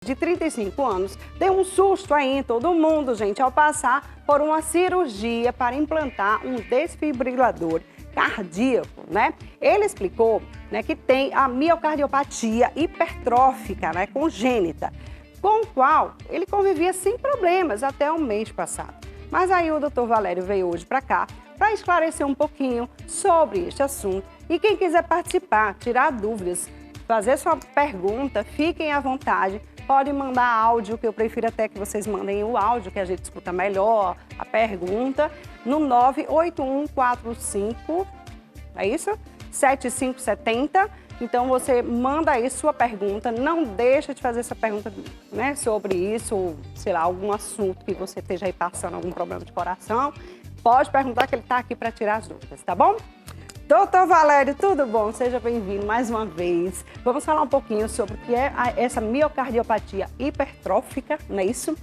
de 35 anos deu um susto aí em todo mundo, gente, ao passar por uma cirurgia para implantar um desfibrilador cardíaco, né? Ele explicou, né, que tem a miocardiopatia hipertrófica, né, congênita, com o qual ele convivia sem problemas até o mês passado. Mas aí o Dr. Valério veio hoje para cá para esclarecer um pouquinho sobre este assunto. E quem quiser participar, tirar dúvidas, fazer sua pergunta, fiquem à vontade. Pode mandar áudio, que eu prefiro até que vocês mandem o áudio, que a gente escuta melhor a pergunta, no 98145, é isso? 7570. Então você manda aí sua pergunta, não deixa de fazer essa pergunta, né, sobre isso, ou, sei lá, algum assunto que você esteja aí passando, algum problema de coração. Pode perguntar que ele está aqui para tirar as dúvidas, tá bom? Doutor Valério, tudo bom? Seja bem-vindo mais uma vez. Vamos falar um pouquinho sobre o que é essa miocardiopatia hipertrófica, não é isso?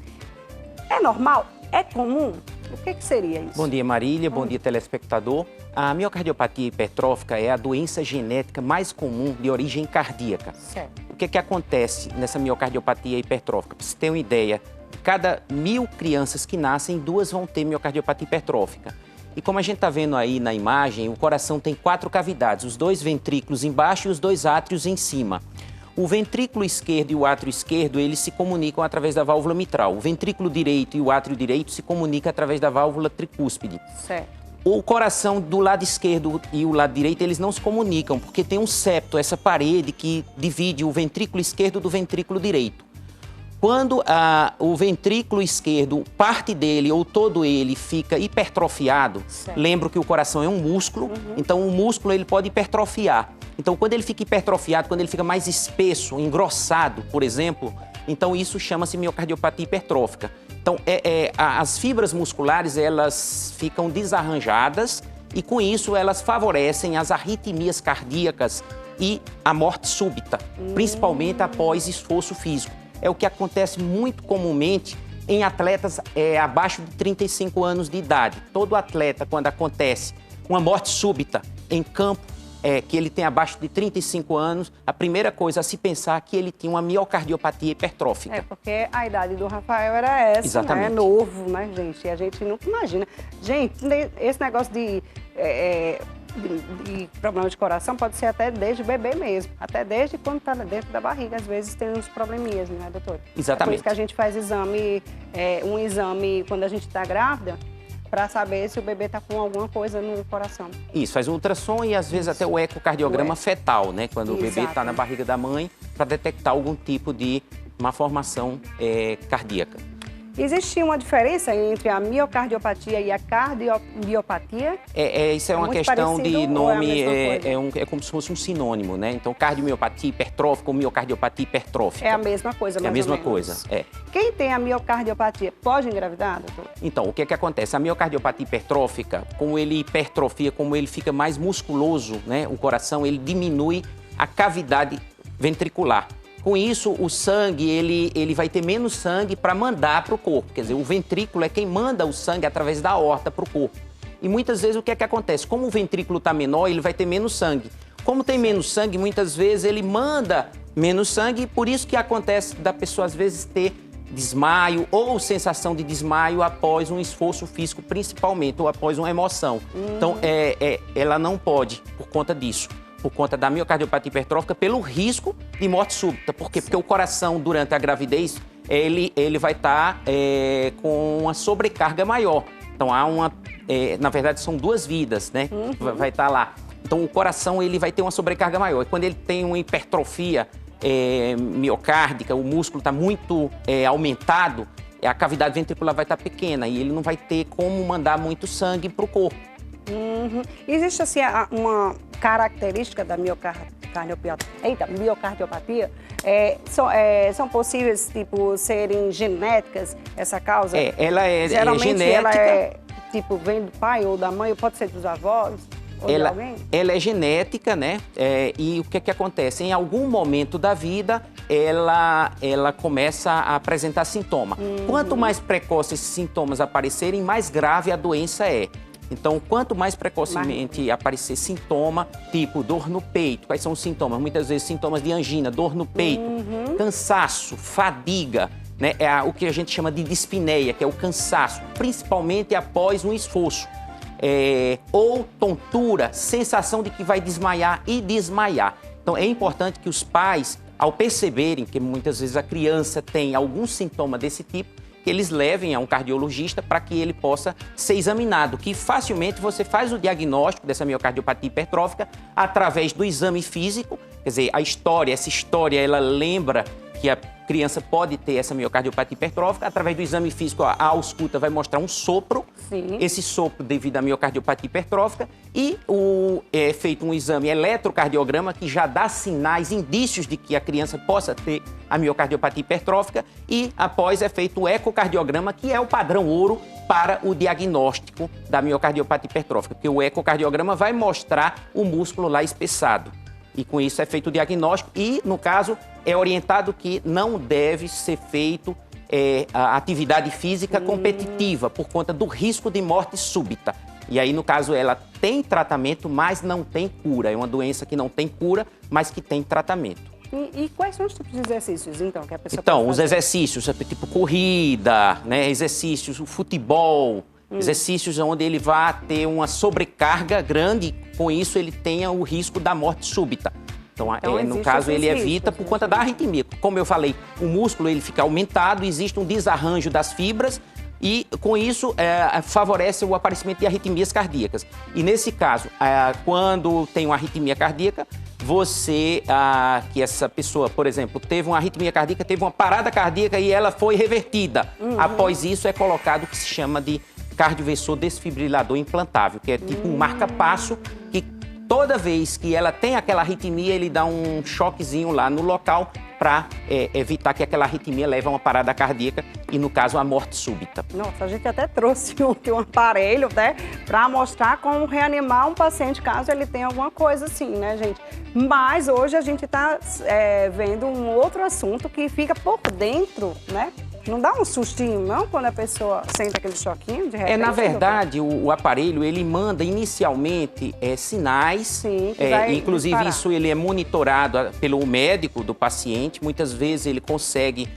É normal? É comum? O que seria isso? Bom dia, Marília. Bom dia, telespectador. A miocardiopatia hipertrófica é a doença genética mais comum de origem cardíaca. Certo. O que acontece nessa miocardiopatia hipertrófica? Para você ter uma ideia, de cada 1000 crianças que nascem, 2 vão ter miocardiopatia hipertrófica. E como a gente está vendo aí na imagem, o coração tem 4 cavidades, os 2 ventrículos embaixo e os 2 átrios em cima. O ventrículo esquerdo e o átrio esquerdo, eles se comunicam através da válvula mitral. O ventrículo direito e o átrio direito se comunicam através da válvula tricúspide. Certo. O coração do lado esquerdo e o lado direito, eles não se comunicam, porque tem um septo, essa parede que divide o ventrículo esquerdo do ventrículo direito. Quando o ventrículo esquerdo, parte dele ou todo ele fica hipertrofiado, certo. Lembro que o coração é um músculo, então o músculo ele pode hipertrofiar. Então quando ele fica hipertrofiado, quando ele fica mais espesso, engrossado, por exemplo, então isso chama-se miocardiopatia hipertrófica. Então as fibras musculares, elas ficam desarranjadas e com isso elas favorecem as arritmias cardíacas e a morte súbita, principalmente após esforço físico. É o que acontece muito comumente em atletas abaixo de 35 anos de idade. Todo atleta, quando acontece uma morte súbita em campo, que ele tem abaixo de 35 anos, a primeira coisa a se pensar é que ele tinha uma miocardiopatia hipertrófica. Porque a idade do Rafael era essa, exatamente, né? Novo, né, gente? E a gente nunca imagina. Gente, esse negócio de problema de coração pode ser até desde bebê mesmo, até desde quando está dentro da barriga, às vezes tem uns probleminhas, né, doutor? Exatamente. É por isso que a gente faz um exame quando a gente está grávida, para saber se o bebê está com alguma coisa no coração. Isso, faz um ultrassom e às vezes até o ecocardiograma fetal, né, quando o bebê está na barriga da mãe, para detectar algum tipo de malformação cardíaca. Existe uma diferença entre a miocardiopatia e a cardiomiopatia? Isso é uma questão de nome, é como se fosse um sinônimo, né? Então, cardiomiopatia hipertrófica ou miocardiopatia hipertrófica. É a mesma coisa, mais ou menos. É a mesma coisa, Quem tem a miocardiopatia pode engravidar, doutor? Então, o que acontece? A miocardiopatia hipertrófica, como ele hipertrofia, como ele fica mais musculoso, né? O coração, ele diminui a cavidade ventricular. Com isso, o sangue, ele vai ter menos sangue para mandar para o corpo. Quer dizer, o ventrículo é quem manda o sangue através da aorta para o corpo. E muitas vezes o que acontece? Como o ventrículo está menor, ele vai ter menos sangue. Como tem menos sangue, muitas vezes ele manda menos sangue e por isso que acontece da pessoa às vezes ter desmaio ou sensação de desmaio após um esforço físico, principalmente, ou após uma emoção. Então, ela não pode, por conta disso. Por conta da miocardiopatia hipertrófica, pelo risco de morte súbita. Por quê? Porque o coração, durante a gravidez, ele vai estar com uma sobrecarga maior. Então, na verdade, são 2 vidas, né? Vai estar lá. Então, o coração, ele vai ter uma sobrecarga maior. E quando ele tem uma hipertrofia miocárdica, o músculo está muito aumentado, a cavidade ventricular vai estar pequena e ele não vai ter como mandar muito sangue para o corpo. Existe, assim, uma característica da miocardiopatia? São possíveis, tipo, serem genéticas, essa causa? Ela é geralmente genética. Ela tipo, vem do pai ou da mãe, ou pode ser dos avós? Ou de alguém? Ela é genética, né? E o que acontece? Em algum momento da vida, ela começa a apresentar sintoma. Quanto mais precoce esses sintomas aparecerem, mais grave a doença é. Então, quanto mais precocemente aparecer sintoma, tipo dor no peito, quais são os sintomas? Muitas vezes sintomas de angina, dor no peito, cansaço, fadiga, né? É o que a gente chama de dispneia, que é o cansaço, principalmente após um esforço. Ou tontura, sensação de que vai desmaiar e desmaiar. Então, é importante que os pais, ao perceberem que muitas vezes a criança tem algum sintoma desse tipo, que eles levem a um cardiologista para que ele possa ser examinado, que facilmente você faz o diagnóstico dessa miocardiopatia hipertrófica através do exame físico, quer dizer, essa história, ela lembra que a criança pode ter essa miocardiopatia hipertrófica, através do exame físico, a ausculta vai mostrar um sopro, esse sopro devido à miocardiopatia hipertrófica, e é feito um exame eletrocardiograma que já dá sinais, indícios de que a criança possa ter a miocardiopatia hipertrófica, e após é feito o ecocardiograma, que é o padrão ouro para o diagnóstico da miocardiopatia hipertrófica, porque o ecocardiograma vai mostrar o músculo lá espessado. E com isso é feito o diagnóstico e, no caso, é orientado que não deve ser feito a atividade física competitiva por conta do risco de morte súbita. E aí, no caso, ela tem tratamento, mas não tem cura. É uma doença que não tem cura, mas que tem tratamento. E quais são os tipos de exercícios, então, que a pessoa pode fazer? Os exercícios, tipo corrida, né? Exercícios, o futebol, exercícios onde ele vai ter uma sobrecarga grande, com isso ele tenha o risco da morte súbita. Então no caso, ele evita por conta da arritmia. Como eu falei, o músculo ele fica aumentado, existe um desarranjo das fibras e, com isso, favorece o aparecimento de arritmias cardíacas. E, nesse caso, quando tem uma arritmia cardíaca, que essa pessoa, por exemplo, teve uma arritmia cardíaca, teve uma parada cardíaca e ela foi revertida. Após isso, é colocado o que se chama de cardioversor desfibrilador implantável, que é tipo um marca-passo que toda vez que ela tem aquela arritmia, ele dá um choquezinho lá no local para evitar que aquela arritmia leve a uma parada cardíaca e, no caso, a morte súbita. Nossa, a gente até trouxe um aparelho, né, para mostrar como reanimar um paciente caso ele tenha alguma coisa assim, né, gente? Mas hoje a gente está vendo um outro assunto que fica por dentro, né? Não dá um sustinho, não, quando a pessoa sente aquele choquinho de repente? Na verdade, o aparelho, ele manda inicialmente sinais. Sim, que vai inclusive, disparar. isso ele é monitorado pelo médico do paciente. Muitas vezes ele consegue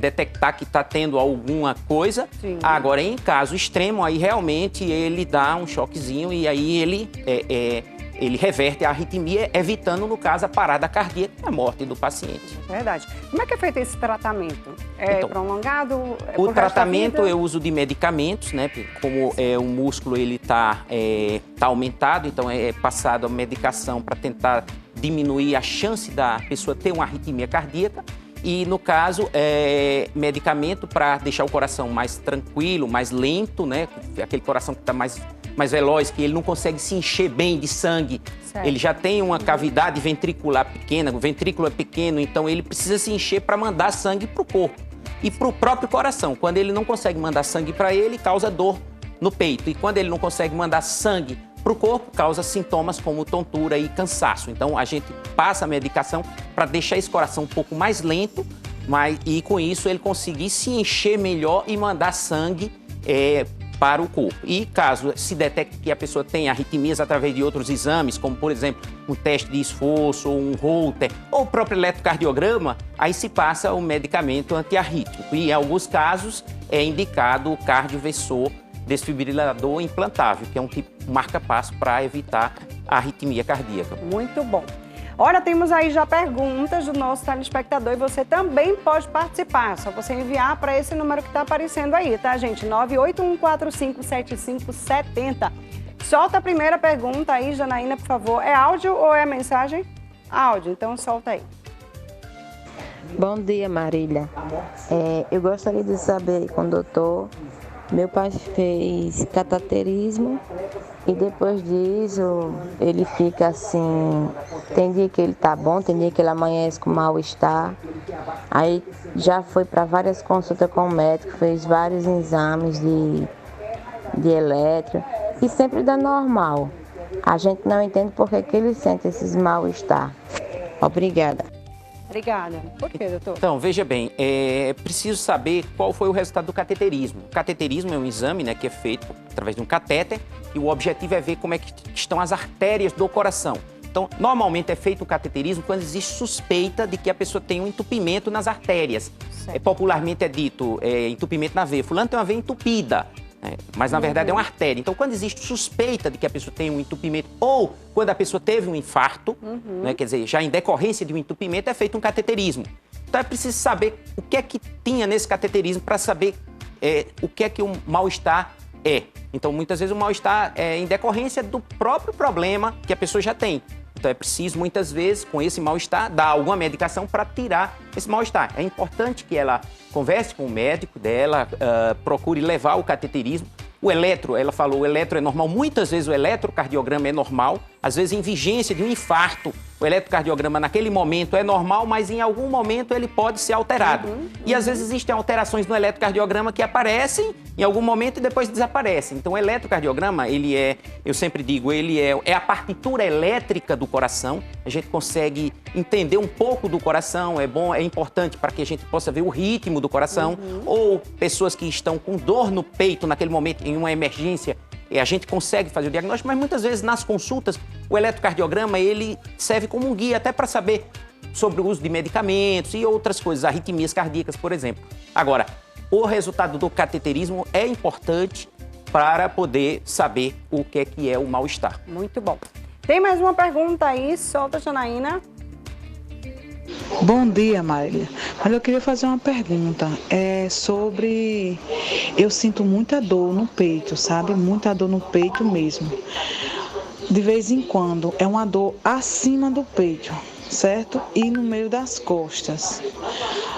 detectar que está tendo alguma coisa. Sim. Agora, em caso extremo, aí realmente ele dá um choquezinho e aí ele reverte a arritmia, evitando, no caso, a parada cardíaca e a morte do paciente. Verdade. Como é que é feito esse tratamento? Então, prolongado? O tratamento eu uso de medicamentos, né? Como o músculo ele tá aumentado, então é passado a medicação para tentar diminuir a chance da pessoa ter uma arritmia cardíaca. E, no caso, medicamento para deixar o coração mais tranquilo, mais lento, né? Aquele coração que está mais veloz, que ele não consegue se encher bem de sangue. Certo. Ele já tem uma cavidade ventricular pequena, o ventrículo é pequeno, então ele precisa se encher para mandar sangue para o corpo e para o próprio coração. Quando ele não consegue mandar sangue para ele, causa dor no peito. E quando ele não consegue mandar sangue para o corpo, causa sintomas como tontura e cansaço. Então, a gente passa a medicação para deixar esse coração um pouco mais lento, e com isso ele conseguir se encher melhor e mandar sangue para o corpo. E caso se detecte que a pessoa tem arritmias através de outros exames, como, por exemplo, um teste de esforço, ou um Holter, ou o próprio eletrocardiograma, aí se passa o medicamento antiarrítmico. E, em alguns casos, é indicado o cardioversor desfibrilador implantável, que é um tipo marca-passo para evitar a arritmia cardíaca. Muito bom. Olha, temos aí já perguntas do nosso telespectador e você também pode participar. É só você enviar para esse número que está aparecendo aí, tá, gente? 981457570. Solta a primeira pergunta aí, Janaína, por favor. É áudio ou é mensagem? Áudio, então solta aí. Bom dia, Marília. Eu gostaria de saber com o doutor. Meu pai fez cateterismo e depois disso ele fica assim, tem dia que ele tá bom, tem dia que ele amanhece com mal-estar. Aí já foi para várias consultas com o médico, fez vários exames de eletro e sempre dá normal. A gente não entende por que ele sente esses mal-estar. Obrigada. Obrigada. Por quê, doutor? Então, veja bem, é preciso saber qual foi o resultado do cateterismo. O cateterismo é um exame, né, que é feito através de um catéter e o objetivo é ver como é que estão as artérias do coração. Então, normalmente é feito o cateterismo quando existe suspeita de que a pessoa tem um entupimento nas artérias. Popularmente é dito entupimento na veia. Fulano tem uma veia entupida. Mas, na verdade, é uma artéria. Então, quando existe suspeita de que a pessoa tem um entupimento ou quando a pessoa teve um infarto, né, quer dizer, já em decorrência de um entupimento, é feito um cateterismo. Então, é preciso saber o que é que tinha nesse cateterismo para saber o que é que o mal-estar é. Então, muitas vezes, o mal-estar é em decorrência do próprio problema que a pessoa já tem. Então, é preciso, muitas vezes, com esse mal-estar, dar alguma medicação para tirar esse mal-estar. É importante que ela converse com o médico dela, procure levar o cateterismo. O eletro, ela falou, o eletro é normal. Muitas vezes o eletrocardiograma é normal. Às vezes, em vigência de um infarto, o eletrocardiograma naquele momento é normal, mas em algum momento ele pode ser alterado. E às vezes existem alterações no eletrocardiograma que aparecem em algum momento e depois desaparecem. Então, o eletrocardiograma, ele é, eu sempre digo, ele é a partitura elétrica do coração. A gente consegue entender um pouco do coração, é bom, é importante para que a gente possa ver o ritmo do coração. Ou pessoas que estão com dor no peito naquele momento, em uma emergência, a gente consegue fazer o diagnóstico, mas muitas vezes nas consultas o eletrocardiograma ele serve como um guia até para saber sobre o uso de medicamentos e outras coisas, arritmias cardíacas, por exemplo. Agora, o resultado do cateterismo é importante para poder saber o que é o mal-estar. Muito bom. Tem mais uma pergunta aí, solta, Janaína. Bom dia, Marília. Mas eu queria fazer uma pergunta. Sobre... Eu sinto muita dor no peito, sabe? Muita dor no peito mesmo. De vez em quando. É uma dor acima do peito, certo? E no meio das costas.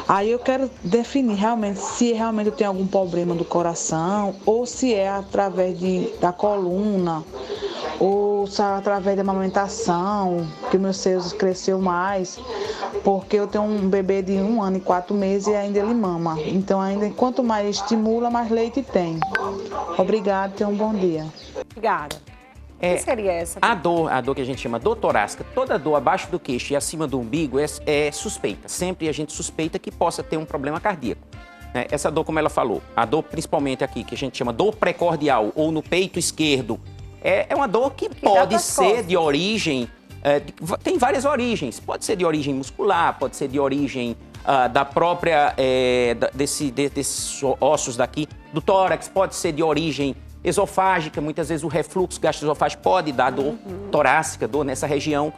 Aí eu quero definir realmente se realmente eu tenho algum problema do coração ou se é através da coluna ou se é através da amamentação, que meus seios cresceu mais, porque eu tenho um bebê de 1 ano e 4 meses e ainda ele mama. Então, ainda quanto mais estimula, mais leite tem. Obrigada, tenha um bom dia. Obrigada. O que seria essa? A dor que a gente chama dor torácica, toda dor abaixo do queixo e acima do umbigo é suspeita. Sempre a gente suspeita que possa ter um problema cardíaco. Essa dor, como ela falou, a dor principalmente aqui, que a gente chama dor precordial ou no peito esquerdo, é uma dor que pode ser de origem, tem várias origens. Pode ser de origem muscular, pode ser de origem da própria, desses ossos daqui, do tórax, pode ser de origem esofágica, muitas vezes o refluxo gastroesofágico pode dar dor torácica, dor nessa região.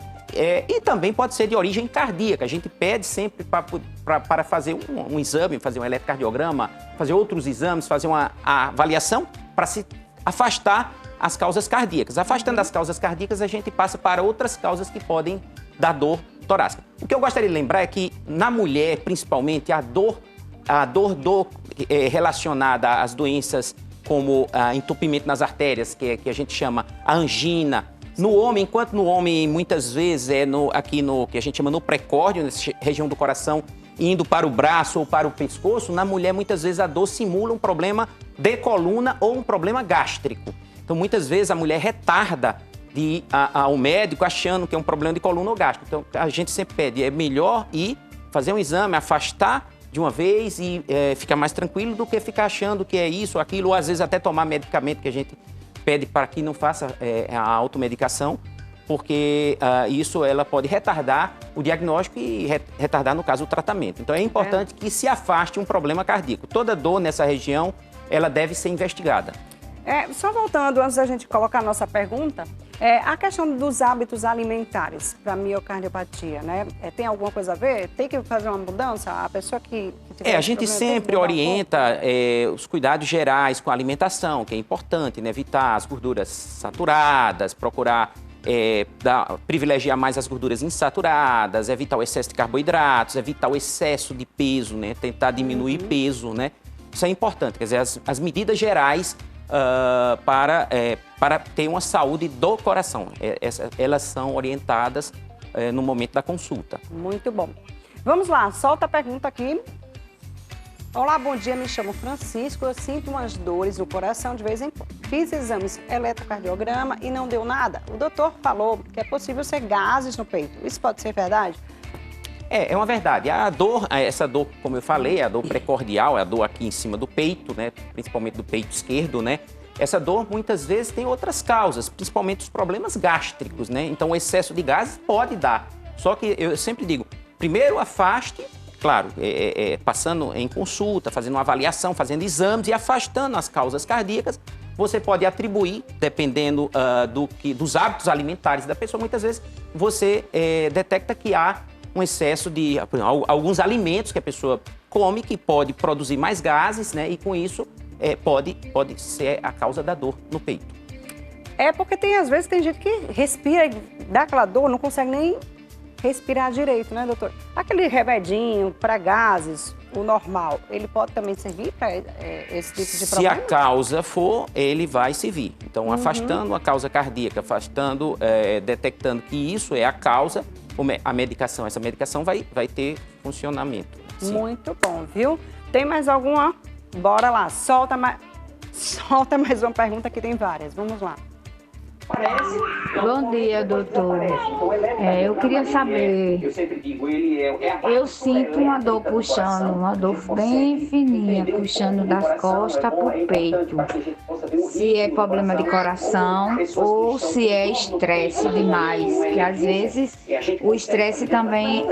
E também pode ser de origem cardíaca. A gente pede sempre para fazer um exame, fazer um eletrocardiograma, fazer outros exames, fazer uma avaliação para se afastar as causas cardíacas. Afastando as causas cardíacas, a gente passa para outras causas que podem dar dor torácica. O que eu gostaria de lembrar é que na mulher, principalmente, a dor relacionada às doenças como entupimento nas artérias, que a gente chama a angina. No homem, enquanto no homem muitas vezes aqui no que a gente chama no precórdio, nessa região do coração, indo para o braço ou para o pescoço, na mulher muitas vezes a dor simula um problema de coluna ou um problema gástrico. Então muitas vezes a mulher retarda de ir ao médico achando que é um problema de coluna ou gástrico. Então a gente sempre pede, é melhor ir fazer um exame, afastar de uma vez e ficar mais tranquilo do que ficar achando que é isso ou aquilo, ou às vezes até tomar medicamento que a gente pede para que não faça a automedicação, porque isso ela pode retardar o diagnóstico e retardar, no caso, o tratamento. Então é importante que se afaste um problema cardíaco. Toda dor nessa região, ela deve ser investigada. Só voltando, antes da gente colocar a nossa pergunta, a questão dos hábitos alimentares para miocardiopatia, né? Tem alguma coisa a ver? Tem que fazer uma mudança? A pessoa que tiver a gente sempre orienta os cuidados gerais com a alimentação, que é importante, né? Evitar as gorduras saturadas, procurar privilegiar mais as gorduras insaturadas, evitar o excesso de carboidratos, evitar o excesso de peso, né? Tentar diminuir peso, né? Isso é importante, quer dizer, as medidas gerais para ter uma saúde do coração. Elas são orientadas no momento da consulta. Muito bom. Vamos lá, solta a pergunta aqui. Olá, bom dia, me chamo Francisco, eu sinto umas dores no coração de vez em quando. Fiz exames eletrocardiograma e não deu nada. O doutor falou que é possível ser gases no peito. Isso pode ser verdade? É uma verdade. A dor, essa dor, como eu falei, é a dor precordial, é a dor aqui em cima do peito, né? Principalmente do peito esquerdo, né? Essa dor, muitas vezes, tem outras causas, principalmente os problemas gástricos, né? Então, o excesso de gases pode dar. Só que eu sempre digo, primeiro afaste, claro, passando em consulta, fazendo uma avaliação, fazendo exames e afastando as causas cardíacas. Você pode atribuir, dependendo dos hábitos alimentares da pessoa, muitas vezes você detecta que há um excesso de alguns alimentos que a pessoa come que pode produzir mais gases, né? E com isso pode ser a causa da dor no peito. É porque às vezes tem gente que respira e dá aquela dor, não consegue nem respirar direito, né, doutor? Aquele remedinho para gases, o normal, ele pode também servir para esse tipo de problema? Se a causa for, ele vai servir. Então, afastando a causa cardíaca, detectando que isso é a causa, essa medicação vai ter funcionamento. Sim. Muito bom, viu? Tem mais alguma? Bora lá, solta mais uma pergunta que tem várias. Vamos lá. Bom dia, doutor. Eu queria saber, eu sinto uma dor puxando, uma dor bem fininha, puxando das costas para o peito. Se é problema de coração ou se é estresse demais, que às vezes o estresse também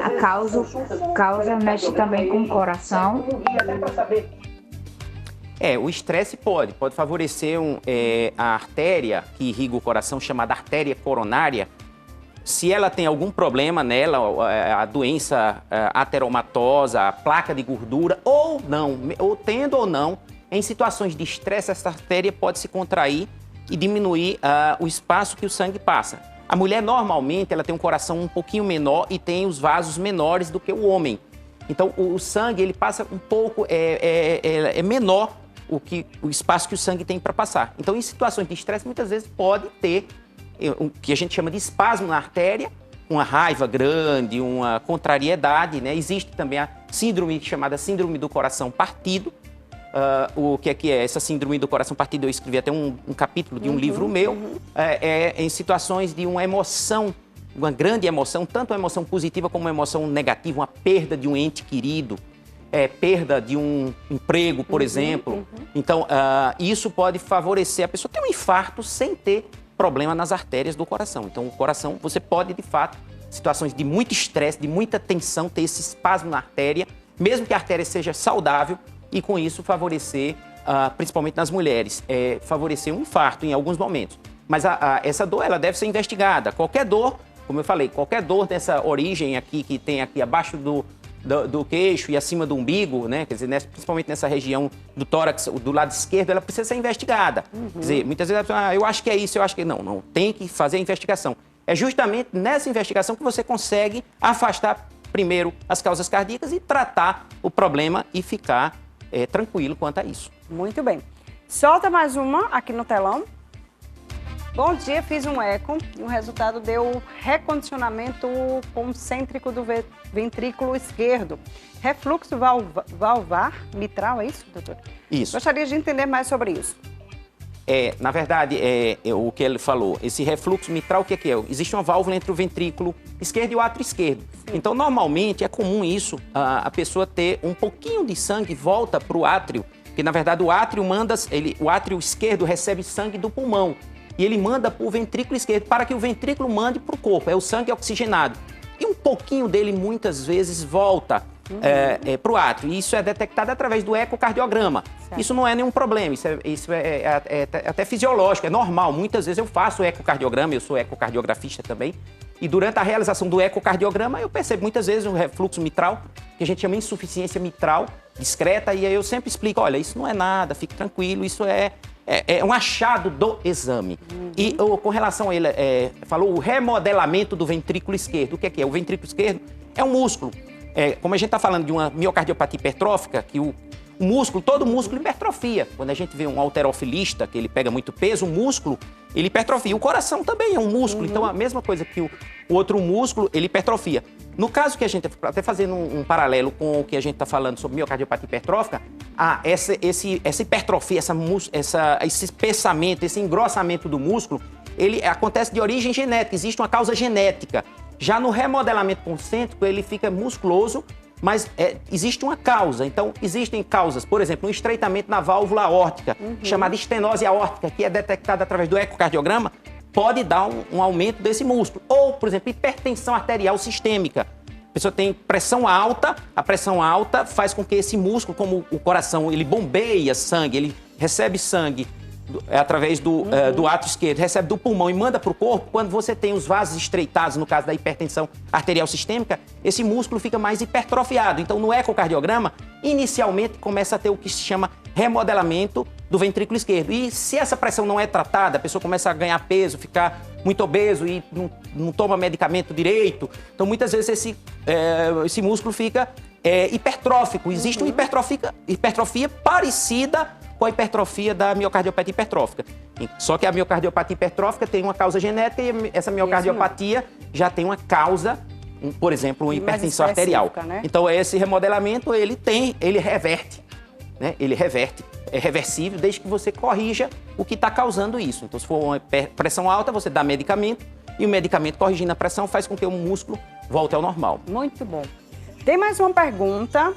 mexe também com o coração. O estresse pode favorecer a artéria que irriga o coração, chamada artéria coronária. Se ela tem algum problema nela, a doença ateromatosa, a placa de gordura, ou não, ou tendo ou não, em situações de estresse, essa artéria pode se contrair e diminuir o espaço que o sangue passa. A mulher, normalmente, ela tem um coração um pouquinho menor e tem os vasos menores do que o homem. Então, o sangue, ele passa um pouco, é menor o espaço que o sangue tem para passar. Então, em situações de estresse, muitas vezes pode ter o que a gente chama de espasmo na artéria, uma raiva grande, uma contrariedade, né? Existe também a síndrome chamada síndrome do coração partido. O que é essa síndrome do coração partido? Eu escrevi até um capítulo de um livro meu. Em situações de uma emoção, uma grande emoção, tanto uma emoção positiva como uma emoção negativa, uma perda de um ente querido, perda de um emprego, por exemplo. Então, isso pode favorecer a pessoa ter um infarto sem ter problema nas artérias do coração. Então, o coração, você pode, de fato, situações de muito estresse, de muita tensão, ter esse espasmo na artéria, mesmo que a artéria seja saudável, e com isso favorecer, principalmente nas mulheres, favorecer um infarto em alguns momentos. Mas essa dor, ela deve ser investigada. Qualquer dor, como eu falei, qualquer dor dessa origem aqui, que tem aqui abaixo do queixo e acima do umbigo, né? Quer dizer, principalmente nessa região do tórax, do lado esquerdo, ela precisa ser investigada. Quer dizer, muitas vezes a pessoa, eu acho que é isso, eu acho que não, tem que fazer a investigação. É justamente nessa investigação que você consegue afastar primeiro as causas cardíacas e tratar o problema e ficar tranquilo quanto a isso. Muito bem. Solta mais uma aqui no telão. Bom dia, fiz um eco e o resultado deu recondicionamento concêntrico do ventrículo esquerdo. Refluxo valvar mitral, é isso, doutor? Isso. Gostaria de entender mais sobre isso. Na verdade, o que ele falou, esse refluxo mitral, o que é? Existe uma válvula entre o ventrículo esquerdo e o átrio esquerdo. Sim. Então, normalmente, é comum isso, a pessoa ter um pouquinho de sangue volta para o átrio, porque, na verdade, o átrio esquerdo recebe sangue do pulmão. E ele manda para o ventrículo esquerdo, para que o ventrículo mande para o corpo. É o sangue oxigenado. E um pouquinho dele, muitas vezes, volta para o átrio. E isso é detectado através do ecocardiograma. Certo. Isso não é nenhum problema, isso é até fisiológico, é normal. Muitas vezes eu faço ecocardiograma, eu sou ecocardiografista também. E durante a realização do ecocardiograma, eu percebo muitas vezes um refluxo mitral, que a gente chama de insuficiência mitral discreta. E aí eu sempre explico, olha, isso não é nada, fique tranquilo, isso é um achado do exame. E com relação a ele, falou o remodelamento do ventrículo esquerdo. O que é? O ventrículo esquerdo é um músculo. Como a gente está falando de uma miocardiopatia hipertrófica, que o músculo, todo músculo hipertrofia. Quando a gente vê um halterofilista, que ele pega muito peso, o músculo, ele hipertrofia. O coração também é um músculo, então a mesma coisa que o outro músculo, ele hipertrofia. No caso que a gente, até fazendo um paralelo com o que a gente está falando sobre miocardiopatia hipertrófica, essa hipertrofia, esse espessamento, esse engrossamento do músculo, ele acontece de origem genética, existe uma causa genética. Já no remodelamento concêntrico, ele fica musculoso, mas existe uma causa. Então, existem causas, por exemplo, um estreitamento na válvula aórtica, chamada estenose aórtica, que é detectada através do ecocardiograma, pode dar um aumento desse músculo. Ou, por exemplo, hipertensão arterial sistêmica. A pessoa tem pressão alta, a pressão alta faz com que esse músculo, como o coração, ele bombeia sangue, ele recebe sangue através do átrio esquerdo, recebe do pulmão e manda para o corpo. Quando você tem os vasos estreitados, no caso da hipertensão arterial sistêmica, esse músculo fica mais hipertrofiado. Então, no ecocardiograma, inicialmente começa a ter o que se chama remodelamento do ventrículo esquerdo. E se essa pressão não é tratada, a pessoa começa a ganhar peso, ficar muito obeso e não toma medicamento direito. Então, muitas vezes esse músculo fica hipertrófico. Existe uma hipertrofia parecida com a hipertrofia da miocardiopatia hipertrófica. Só que a miocardiopatia hipertrófica tem uma causa genética e essa miocardiopatia já tem uma causa, por exemplo, uma hipertensão arterial. Né? Então, esse remodelamento, ele reverte, né? Ele reverte. É reversível desde que você corrija o que está causando isso. Então, se for uma pressão alta, você dá medicamento e o medicamento corrigindo a pressão faz com que o músculo volte ao normal. Muito bom. Tem mais uma pergunta.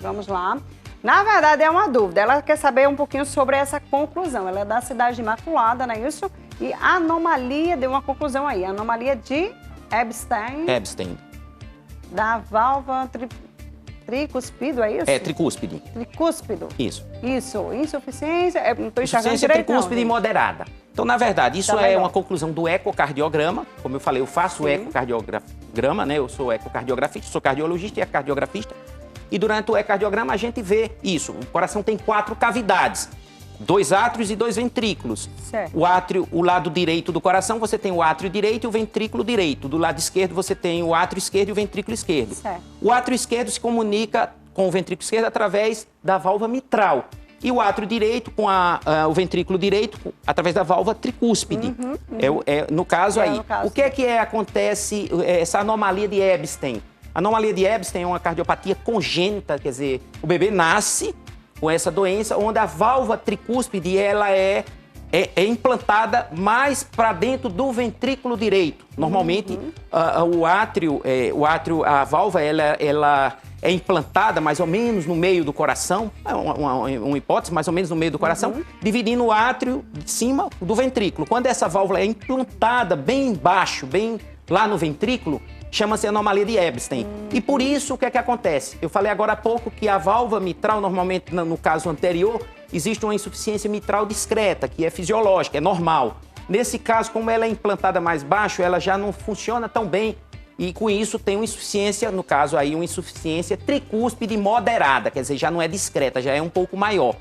Vamos lá. Na verdade, é uma dúvida. Ela quer saber um pouquinho sobre essa conclusão. Ela é da Cidade Imaculada, não é isso? E a anomalia, deu uma conclusão aí. A anomalia de Ebstein. Da válvula tricúspido, é isso? É, tricúspide. Tricúspido. Isso. Isso. Insuficiência, não estou enxergando insuficiência direito, tricúspide moderada. Então, na verdade, isso tá uma conclusão do ecocardiograma. Como eu falei, eu faço o ecocardiograma, né? Eu sou ecocardiografista, sou cardiologista e cardiografista. E durante o ecocardiograma a gente vê isso. O coração tem 4 cavidades, 2 átrios e 2 ventrículos. Certo. O lado direito do coração, você tem o átrio direito e o ventrículo direito. Do lado esquerdo, você tem o átrio esquerdo e o ventrículo esquerdo. Certo. O átrio esquerdo se comunica com o ventrículo esquerdo através da válvula mitral. E o átrio direito com o ventrículo direito através da válvula tricúspide. No caso aí. O que acontece, essa anomalia de Ebstein? A anomalia de Ebstein é uma cardiopatia congênita, quer dizer, o bebê nasce com essa doença, onde a válvula tricúspide ela é implantada mais para dentro do ventrículo direito. Normalmente, a válvula ela é implantada mais ou menos no meio do coração, é uma hipótese, mais ou menos no meio do coração, dividindo o átrio de cima do ventrículo. Quando essa válvula é implantada bem embaixo, bem lá no ventrículo, chama-se anomalia de Ebstein. E por isso, o que acontece? Eu falei agora há pouco que a válvula mitral, normalmente, no caso anterior, existe uma insuficiência mitral discreta, que é fisiológica, é normal. Nesse caso, como ela é implantada mais baixo, ela já não funciona tão bem e com isso tem uma insuficiência, no caso aí, uma insuficiência tricúspide moderada, quer dizer, já não é discreta, já é um pouco maior.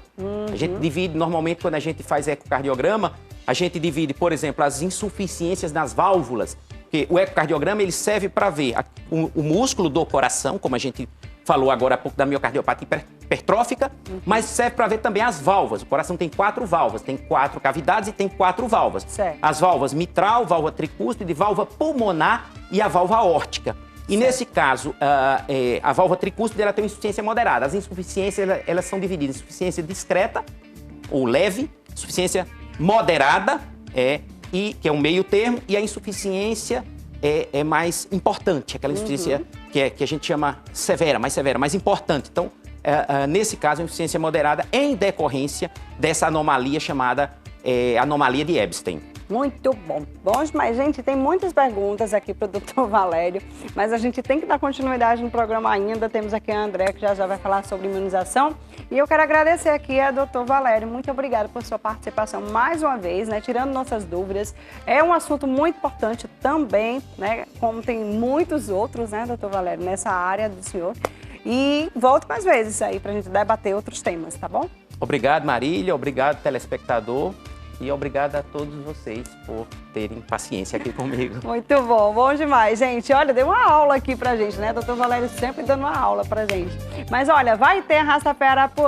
A gente divide, normalmente, quando a gente faz ecocardiograma, a gente divide, por exemplo, as insuficiências nas válvulas, porque o ecocardiograma ele serve para ver o músculo do coração, como a gente falou agora há pouco da miocardiopatia hipertrófica, mas serve para ver também as válvulas. O coração tem 4 válvulas, tem 4 cavidades e tem 4 válvulas. Certo. As válvulas mitral, válvula tricúspide, válvula pulmonar e a válvula aórtica. E nesse caso, a válvula tricúspide ela tem uma insuficiência moderada. As insuficiências elas são divididas em insuficiência discreta ou leve, insuficiência moderada, que é um meio termo, e a insuficiência é mais importante, aquela insuficiência que a gente chama severa, mais importante. Então, nesse caso, a insuficiência moderada em decorrência dessa anomalia chamada anomalia de Ebstein. Muito bom. Bom demais, gente. Tem muitas perguntas aqui para o doutor Valério, mas a gente tem que dar continuidade no programa ainda. Temos aqui a André, que já vai falar sobre imunização. E eu quero agradecer aqui a doutor Valério. Muito obrigada por sua participação mais uma vez, né? Tirando nossas dúvidas. É um assunto muito importante também, né? Como tem muitos outros, né, doutor Valério, nessa área do senhor. E volte mais vezes aí para a gente debater outros temas, tá bom? Obrigado, Marília. Obrigado, telespectador. E obrigado a todos vocês por terem paciência aqui comigo. Muito bom, bom demais, gente. Olha, deu uma aula aqui pra gente, né? Doutor Valério sempre dando uma aula pra gente. Mas olha, vai ter Arrasta-Pé Arapuã.